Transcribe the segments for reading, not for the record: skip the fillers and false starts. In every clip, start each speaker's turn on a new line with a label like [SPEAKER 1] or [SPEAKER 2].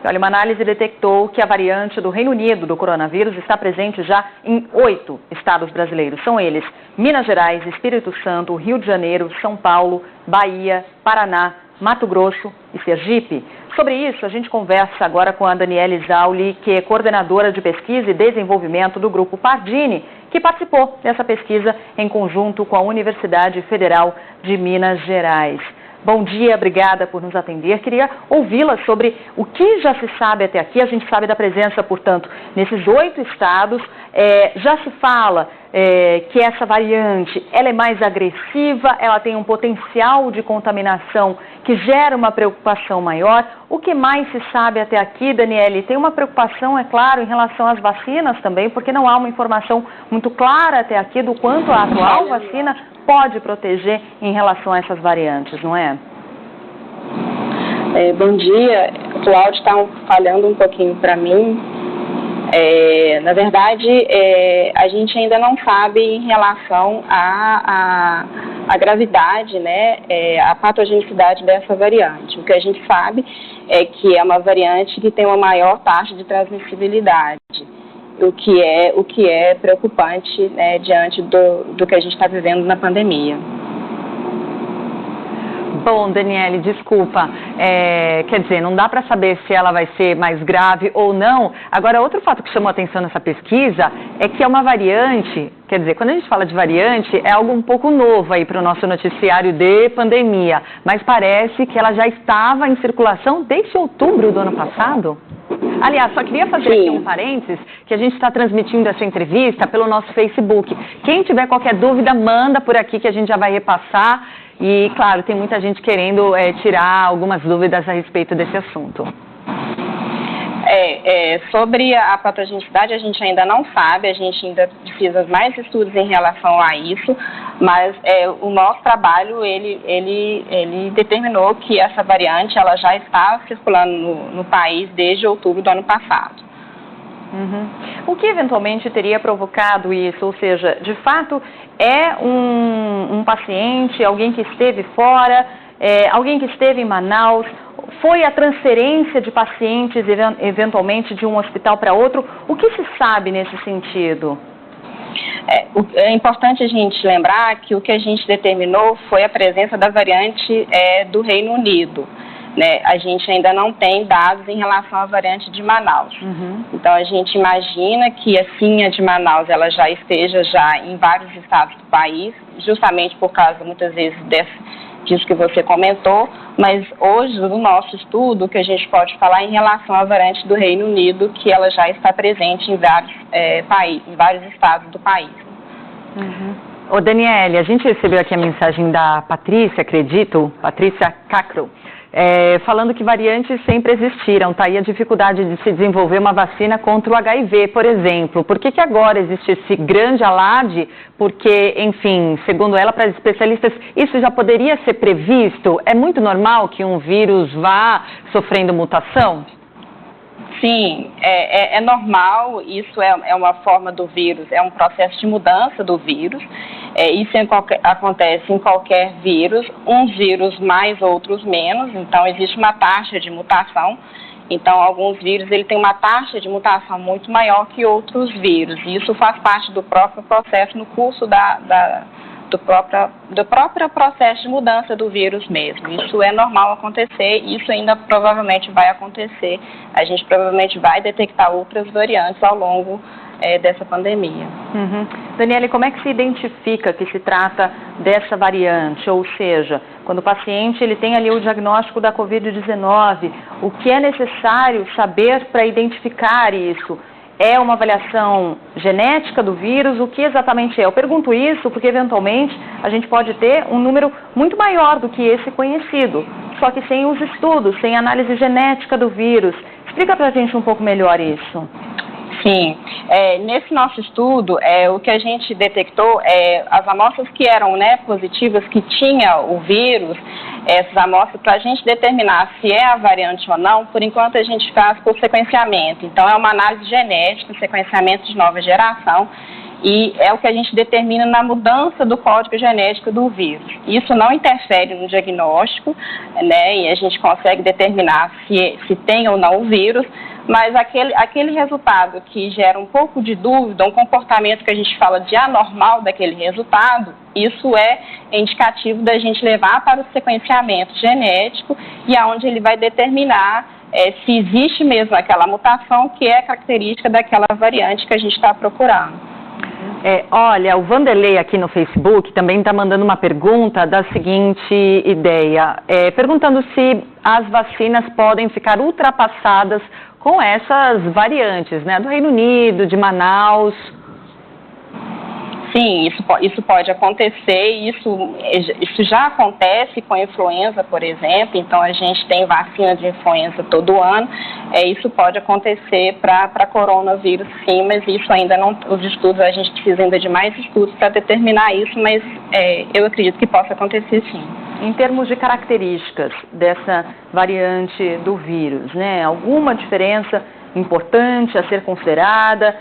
[SPEAKER 1] Olha, uma análise detectou que a variante do Reino Unido do coronavírus está presente já em 8 estados brasileiros. São eles Minas Gerais, Espírito Santo, Rio de Janeiro, São Paulo, Bahia, Paraná, Mato Grosso e Sergipe. Sobre isso, a gente conversa agora com a Daniele Zauli, que é coordenadora de pesquisa e desenvolvimento do Grupo Pardini, que participou dessa pesquisa em conjunto com a Universidade Federal de Minas Gerais. Bom dia, obrigada por nos atender. Queria ouvi-la sobre o que já se sabe até aqui. A gente sabe da presença, portanto, nesses 8 estados. Já se fala que essa variante ela é mais agressiva, ela tem um potencial de contaminação que gera uma preocupação maior. O que mais se sabe até aqui, Daniele? Tem uma preocupação, é claro, em relação às vacinas também, porque não há uma informação muito clara até aqui do quanto a atual vacina pode proteger em relação a essas variantes, não é?
[SPEAKER 2] Bom dia, o áudio está falhando um pouquinho para mim. Na verdade, a gente ainda não sabe em relação à gravidade, né, a patogenicidade dessa variante. O que a gente sabe é que é uma variante que tem uma maior taxa de transmissibilidade, o que é preocupante, né, diante do que a gente está vivendo na pandemia.
[SPEAKER 1] Bom, Daniele, desculpa, quer dizer, não dá para saber se ela vai ser mais grave ou não. Agora, outro fato que chamou a atenção nessa pesquisa é que é uma variante, quer dizer, quando a gente fala de variante, é algo um pouco novo aí para o nosso noticiário de pandemia, mas parece que ela já estava em circulação desde outubro do ano passado. Aliás, só queria fazer aqui um parênteses, que a gente está transmitindo essa entrevista pelo nosso Facebook. Quem tiver qualquer dúvida, manda por aqui que a gente já vai repassar. E, claro, tem muita gente querendo tirar algumas dúvidas a respeito desse assunto.
[SPEAKER 2] Sobre a patogenicidade, a gente ainda não sabe, a gente ainda precisa de mais estudos em relação a isso, mas o nosso trabalho, ele determinou que essa variante ela já está circulando no país desde outubro do ano passado.
[SPEAKER 1] Uhum. O que eventualmente teria provocado isso? Ou seja, de fato, é um paciente, alguém que esteve fora, alguém que esteve em Manaus, foi a transferência de pacientes eventualmente de um hospital para outro? O que se sabe nesse sentido?
[SPEAKER 2] É importante a gente lembrar que o que a gente determinou foi a presença da variante do Reino Unido. Né? A gente ainda não tem dados em relação à variante de Manaus. Uhum. Então, a gente imagina que assim a de Manaus ela já esteja em vários estados do país, justamente por causa, muitas vezes, disso que você comentou, mas hoje, no nosso estudo, o que a gente pode falar em relação à variante do Reino Unido, que ela já está presente em vários países, em vários estados do país.
[SPEAKER 1] Uhum. Ô, Daniele, a gente recebeu aqui a mensagem da Patrícia, acredito, Patrícia Cacro, falando que variantes sempre existiram, tá aí a dificuldade de se desenvolver uma vacina contra o HIV, por exemplo. Por que agora existe esse grande alarde? Porque, enfim, segundo ela, para os especialistas, isso já poderia ser previsto? É muito normal que um vírus vá sofrendo mutação?
[SPEAKER 2] Sim, é normal, isso é uma forma do vírus, é um processo de mudança do vírus, isso acontece em qualquer vírus, uns vírus mais, outros menos, então existe uma taxa de mutação, então alguns vírus ele tem uma taxa de mutação muito maior que outros vírus, e isso faz parte do próprio processo no curso do próprio processo de mudança do vírus mesmo. Isso é normal acontecer, isso ainda provavelmente vai acontecer. A gente provavelmente vai detectar outras variantes ao longo dessa pandemia.
[SPEAKER 1] Uhum. Daniele, como é que se identifica que se trata dessa variante? Ou seja, quando o paciente ele tem ali o diagnóstico da Covid-19, o que é necessário saber para identificar isso? É uma avaliação genética do vírus? O que exatamente é? Eu pergunto isso porque, eventualmente, a gente pode ter um número muito maior do que esse conhecido, só que sem os estudos, sem análise genética do vírus. Explica para a gente um pouco melhor isso.
[SPEAKER 2] Sim, nesse nosso estudo, o que a gente detectou as amostras que eram positivas, que tinha o vírus, essas amostras, para a gente determinar se é a variante ou não, por enquanto a gente faz por sequenciamento. Então, é uma análise genética, sequenciamento de nova geração, e é o que a gente determina na mudança do código genético do vírus. Isso não interfere no diagnóstico, né, e a gente consegue determinar se tem ou não o vírus, mas aquele resultado que gera um pouco de dúvida, um comportamento que a gente fala de anormal daquele resultado, isso é indicativo da gente levar para o sequenciamento genético e aonde ele vai determinar se existe mesmo aquela mutação que é característica daquela variante que a gente está procurando.
[SPEAKER 1] Olha, o Vanderlei aqui no Facebook também está mandando uma pergunta da seguinte ideia, perguntando se as vacinas podem ficar ultrapassadas com essas variantes, né, do Reino Unido, de Manaus.
[SPEAKER 2] Sim, isso pode acontecer, isso já acontece com a influenza, por exemplo, então a gente tem vacina de influenza todo ano, isso pode acontecer para coronavírus, sim, mas isso ainda não, os estudos, a gente precisa ainda de mais estudos para determinar isso, mas eu acredito que possa acontecer sim.
[SPEAKER 1] Em termos de características dessa variante do vírus, né, alguma diferença importante a ser considerada?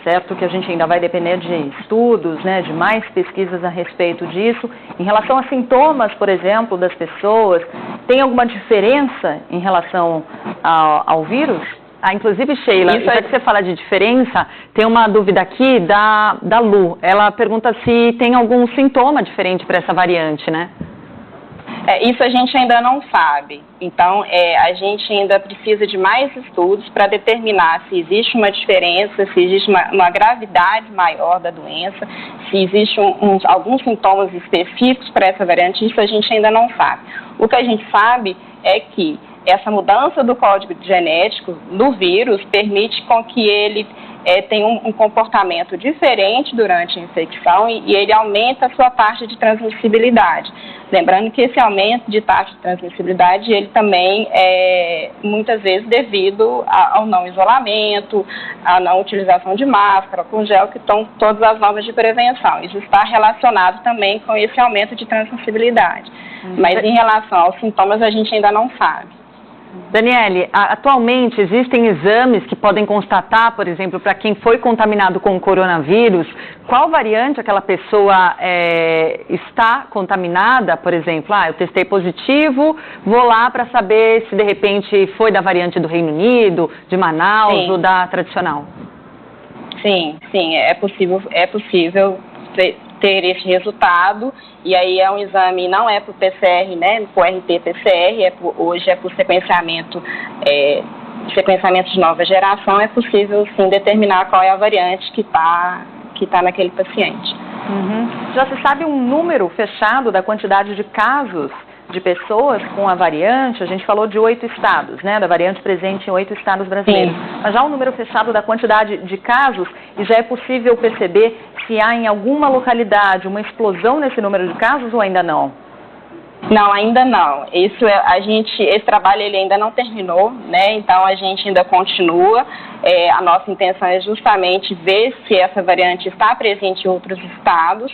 [SPEAKER 1] Certo que a gente ainda vai depender de estudos, né, de mais pesquisas a respeito disso. Em relação a sintomas, por exemplo, das pessoas, tem alguma diferença em relação ao vírus? Inclusive, Sheila, já que você fala de diferença, tem uma dúvida aqui da Lu. Ela pergunta se tem algum sintoma diferente para essa variante, né?
[SPEAKER 2] Isso a gente ainda não sabe, então a gente ainda precisa de mais estudos para determinar se existe uma diferença, se existe uma gravidade maior da doença, se existem alguns sintomas específicos para essa variante, isso a gente ainda não sabe. O que a gente sabe é que essa mudança do código genético do vírus permite com que ele tenha um comportamento diferente durante a infecção e ele aumenta a sua taxa de transmissibilidade. Lembrando que esse aumento de taxa de transmissibilidade, ele também é muitas vezes devido ao não isolamento, à não utilização de máscara, com gel, que estão todas as normas de prevenção. Isso está relacionado também com esse aumento de transmissibilidade. Mas em relação aos sintomas, a gente ainda não sabe.
[SPEAKER 1] Daniele, atualmente existem exames que podem constatar, por exemplo, para quem foi contaminado com o coronavírus, qual variante aquela pessoa está contaminada, por exemplo, eu testei positivo, vou lá para saber se de repente foi da variante do Reino Unido, de Manaus Sim. ou da tradicional.
[SPEAKER 2] Sim, é possível ter esse resultado, e aí é um exame, não é para o PCR, né, para o RT-PCR, hoje é para o sequenciamento de nova geração, é possível sim determinar qual é a variante que tá naquele paciente.
[SPEAKER 1] Já se sabe um número fechado da quantidade de casos de pessoas com a variante? A gente falou de 8 estados, né, da variante presente em 8 estados brasileiros. Sim. Mas já um número fechado da quantidade de casos, e já é possível perceber se há em alguma localidade uma explosão nesse número de casos ou ainda não?
[SPEAKER 2] Não, ainda não. Esse trabalho ele ainda não terminou, né? Então a gente ainda continua. A nossa intenção é justamente ver se essa variante está presente em outros estados,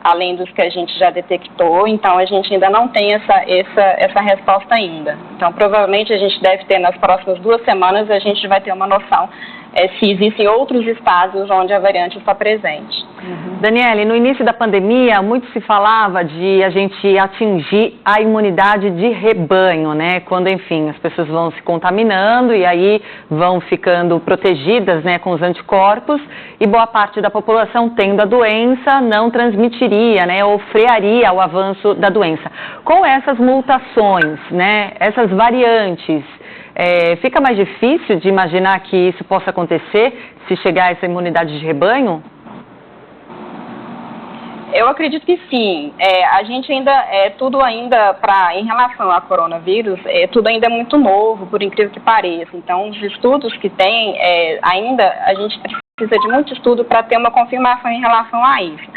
[SPEAKER 2] além dos que a gente já detectou, então a gente ainda não tem essa resposta ainda. Então, provavelmente a gente deve ter nas próximas 2 semanas, a gente vai ter uma noção se existem outros estados onde a variante está presente.
[SPEAKER 1] Daniele, no início da pandemia, muito se falava de a gente atingir a imunidade de rebanho, né? Quando, enfim, as pessoas vão se contaminando e aí vão ficando protegidas, né, com os anticorpos, e boa parte da população tendo a doença não transmitiria, né, ou frearia o avanço da doença. Com essas mutações, né, essas variantes, fica mais difícil de imaginar que isso possa acontecer se chegar a essa imunidade de rebanho?
[SPEAKER 2] Eu acredito que sim. A gente ainda, tudo ainda, em relação ao coronavírus, tudo ainda é muito novo, por incrível que pareça. Então, os estudos que tem, ainda a gente precisa de muito estudo para ter uma confirmação em relação a isso.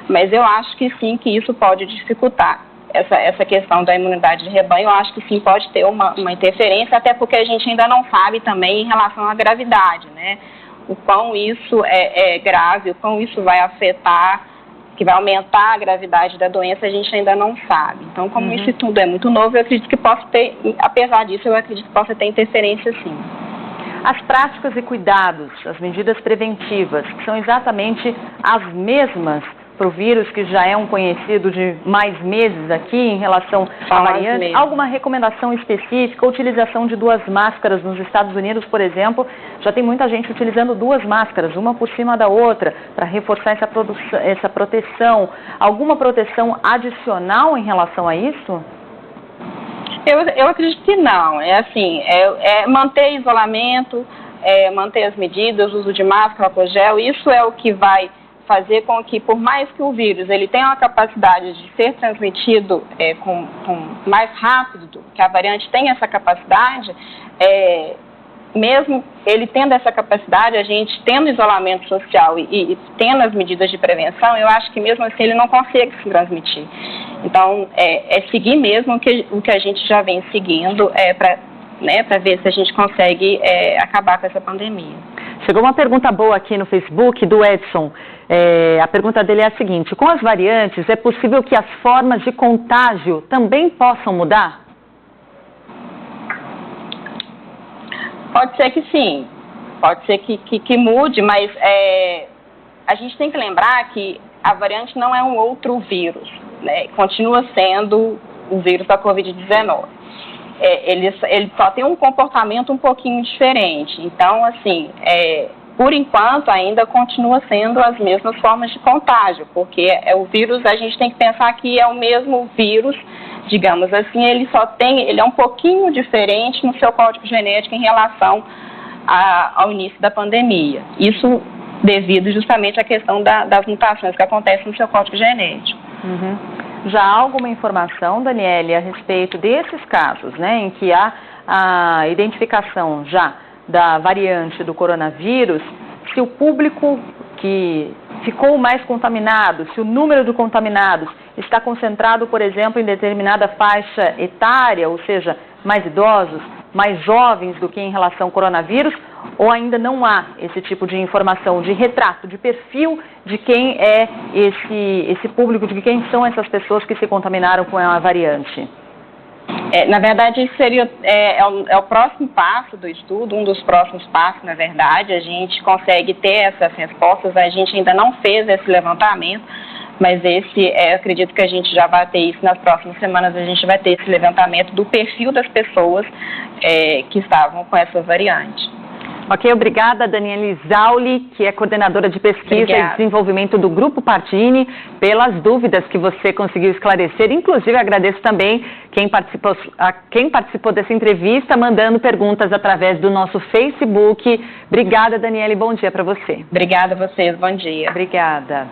[SPEAKER 2] Mas eu acho que sim, que isso pode dificultar. Essa questão da imunidade de rebanho, eu acho que sim, pode ter uma interferência, até porque a gente ainda não sabe também em relação à gravidade, né? O quão isso é grave, o quão isso vai afetar, que vai aumentar a gravidade da doença, a gente ainda não sabe. Então, como isso tudo é muito novo, eu acredito que possa ter, apesar disso, eu acredito que possa ter interferência sim.
[SPEAKER 1] As práticas e cuidados, as medidas preventivas, que são exatamente as mesmas para o vírus, que já é um conhecido de mais meses aqui em relação à variante? Alguma recomendação específica? Utilização de 2 máscaras nos Estados Unidos, por exemplo, já tem muita gente utilizando 2 máscaras, uma por cima da outra, para reforçar essa proteção. Alguma proteção adicional em relação a isso?
[SPEAKER 2] Eu acredito que não. É assim, manter isolamento, manter as medidas, uso de máscara, álcool gel, isso é o que vai fazer com que, por mais que o vírus ele tenha uma capacidade de ser transmitido com mais rápido, que a variante tem essa capacidade, mesmo ele tendo essa capacidade, a gente tendo isolamento social e tendo as medidas de prevenção, eu acho que mesmo assim ele não consegue se transmitir. Então, seguir mesmo o que a gente já vem seguindo para ver se a gente consegue acabar com essa pandemia.
[SPEAKER 1] Chegou uma pergunta boa aqui no Facebook do Edson. A pergunta dele é a seguinte: com as variantes, é possível que as formas de contágio também possam mudar?
[SPEAKER 2] Pode ser que sim, pode ser que mude, mas a gente tem que lembrar que a variante não é um outro vírus, né? Continua sendo o vírus da Covid-19. Ele só tem um comportamento um pouquinho diferente. Então, assim, por enquanto ainda continua sendo as mesmas formas de contágio, porque o vírus, a gente tem que pensar que é o mesmo vírus, digamos assim, ele é um pouquinho diferente no seu código genético em relação ao início da pandemia. Isso devido justamente à questão das mutações que acontecem no seu código genético.
[SPEAKER 1] Uhum. Já há alguma informação, Daniele, a respeito desses casos, né, em que há a identificação já da variante do coronavírus, se o público que ficou mais contaminado, se o número de contaminados está concentrado, por exemplo, em determinada faixa etária, ou seja, mais idosos, mais jovens do que em relação ao coronavírus, ou ainda não há esse tipo de informação, de retrato, de perfil de quem é esse público, de quem são essas pessoas que se contaminaram com a variante?
[SPEAKER 2] Na verdade, isso seria o próximo passo do estudo, um dos próximos passos, na verdade. A gente consegue ter essas respostas, a gente ainda não fez esse levantamento, mas acredito que a gente já vai ter isso nas próximas semanas, a gente vai ter esse levantamento do perfil das pessoas que estavam com essa variante.
[SPEAKER 1] Ok, obrigada, Daniele Zauli, que é coordenadora de pesquisa e desenvolvimento do Grupo Pardini, pelas dúvidas que você conseguiu esclarecer. Inclusive, agradeço também quem participou dessa entrevista, mandando perguntas através do nosso Facebook. Obrigada, Daniele, bom dia para você.
[SPEAKER 2] Obrigada a vocês, bom dia.
[SPEAKER 1] Obrigada.